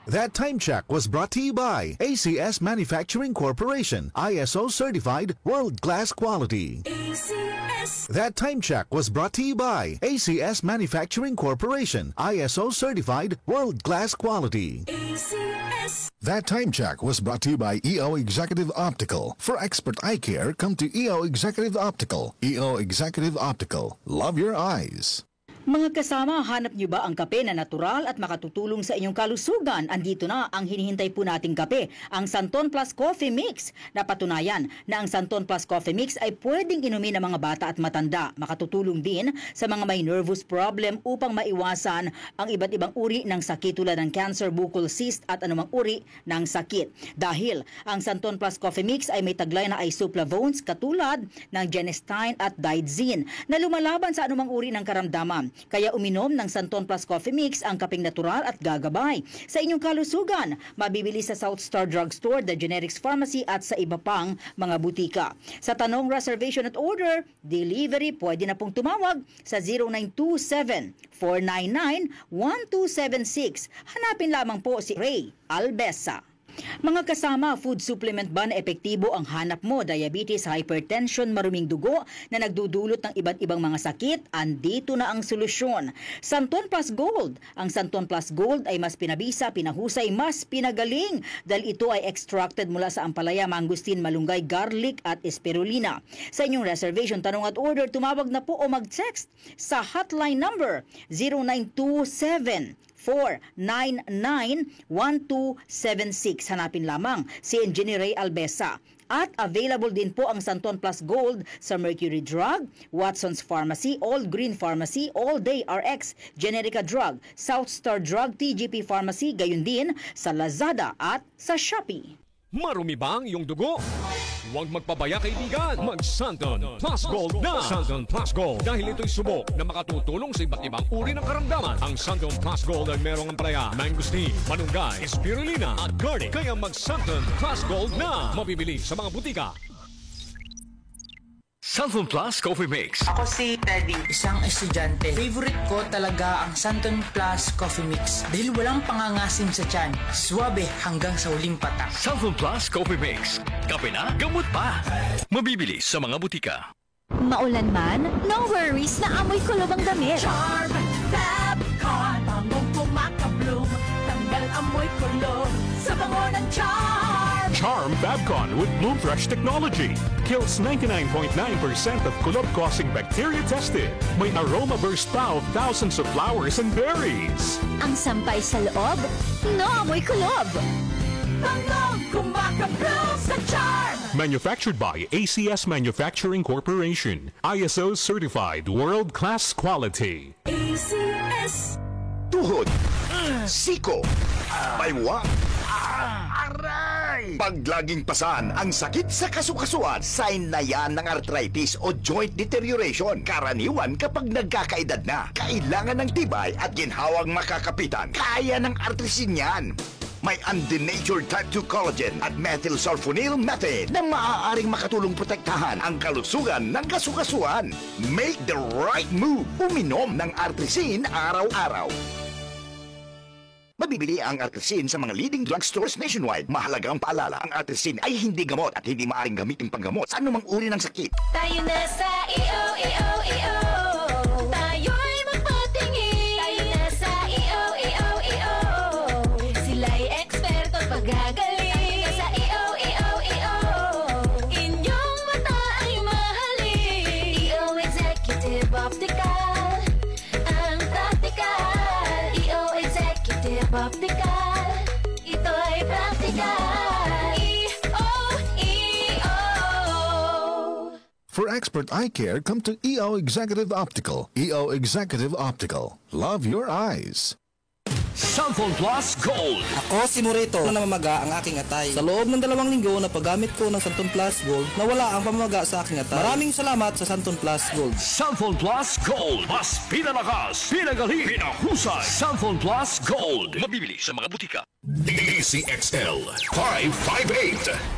That time check was brought to you by ACS Manufacturing Corporation, ISO certified world-class quality. ACS. That time check was brought to you by ACS Manufacturing Corporation, ISO certified world-class quality. ACS. That time check was brought to you by EO Executive Optical. For expert eye care, come to EO Executive Optical. EO Executive Optical. Love your eyes. Mga kasama, hanap niyo ba ang kape na natural at makatutulong sa inyong kalusugan? Andito na ang hinihintay po nating kape, ang Santon Plus Coffee Mix. Napatunayan na ang Santon Plus Coffee Mix ay pwedeng inumin ng mga bata at matanda. Makatutulong din sa mga may nervous problem upang maiwasan ang iba't ibang uri ng sakit tulad ng cancer, buccal cyst at anumang uri ng sakit. Dahil ang Santon Plus Coffee Mix ay may taglay na isoflavones katulad ng genistein at digoxin na lumalaban sa anumang uri ng karamdaman. Kaya uminom ng Santon Plus Coffee Mix ang kapeng natural at gagabay sa inyong kalusugan. Mabibili sa South Star Drugstore, The Generics Pharmacy at sa iba pang mga butika. Sa tanong reservation at order, delivery, pwede na pong tumawag sa 0927-499-1276. Hanapin lamang po si Ray Albesa. Mga kasama, food supplement ba na epektibo ang hanap mo? Diabetes, hypertension, maruming dugo na nagdudulot ng iba't ibang mga sakit? Andito na ang solusyon. Santon Plus Gold. Ang Santon Plus Gold ay mas pinabisa, pinahusay, mas pinagaling dahil ito ay extracted mula sa ampalaya, mangustin, malunggay, garlic at spirulina. Sa inyong reservation, tanong at order, tumawag na po o mag-text sa hotline number 0927-499-1276. Hanapin lamang si Engineer Ray Albesa. At available din po ang Santon Plus Gold sa Mercury Drug, Watson's Pharmacy, All Green Pharmacy, All Day RX, Generica Drug, South Star Drug, TGP Pharmacy, gayon din sa Lazada at sa Shopee. Marumi ba ang iyong dugo? Huwag magpabaya, kaibigan. Mag-Santon Plus Gold na. Santon Plus Gold. Dahil ito'y subok na makatutulong sa iba't ibang uri ng karamdaman. Ang Santon Plus Gold ay merong ampalaya, mangustin, manunggay, spirulina at garlic. Kaya mag-Santon Plus Gold na. Mabibili sa mga butika. Santon Plus Coffee Mix. Ako si Teddy, isang estudyante. Favorite ko talaga ang Santon Plus Coffee Mix dahil walang pangangasim sa tiyan. Suwabe hanggang sa huling patak. Santon Plus Coffee Mix. Kape na, gamot pa. Mabibili sa mga butika. Maulan man, no worries na amoy kulob ang damit. Charm Fabcon, bangong pumakabloom, tanggal amoy kulob sa bango ng Charm. Charm Fabcon with Bloom Fresh technology kills 99.9% of kulob-causing bacteria tested. May aroma burst pa of thousands of flowers and berries. Ang sampay sa loob, no amoy kulob. Bangong kumakabloom sa Charm. Manufactured by ACS Manufacturing Corporation. ISO certified world-class quality. ACS. Tuhod, siko, baywa, aray! Pag laging pasan ang sakit sa kasukasuan, sign na yan ng arthritis o joint deterioration. Karaniwan kapag nagkakaedad na, kailangan ng tibay at ginhawang makakapitan. Kaya ng arthritis yan. May undenatured type 2 collagen at methylsulfonyl methane na maaaring makatulong protektahan ang kalusugan ng kasukasuan. Make the right move. Uminom ng Artrisin araw-araw. Mabibili ang Artrisin sa mga leading drugstores nationwide. Mahalagang paalala, ang Artrisin ay hindi gamot at hindi maaaring gamitin panggamot sa anumang uri ng sakit. Tayo na sa EO. Tayo'y magpatingin. Tayo na sa EO. Sila'y eksperto paggagaling. Tayo na sa EO. Inyong mata ay mahalin. EO Executive Optical. Ang practical. EO Executive Optical. Ito'y practical. EO. For expert eye care, come to EO Executive Optical. EO Executive Optical. Love your eyes. Santon Plus Gold. Ako si Morito na namamaga ang aking atay. Sa loob ng 2 linggo na paggamit ko ng Santon Plus Gold, nawala ang pamamaga sa aking atay. Maraming salamat sa Santon Plus Gold. Santon Plus Gold. Mas pinalakas, pinagaling, pinahusay. Santon Plus Gold. Mabibili sa mga butika. ACXL 558.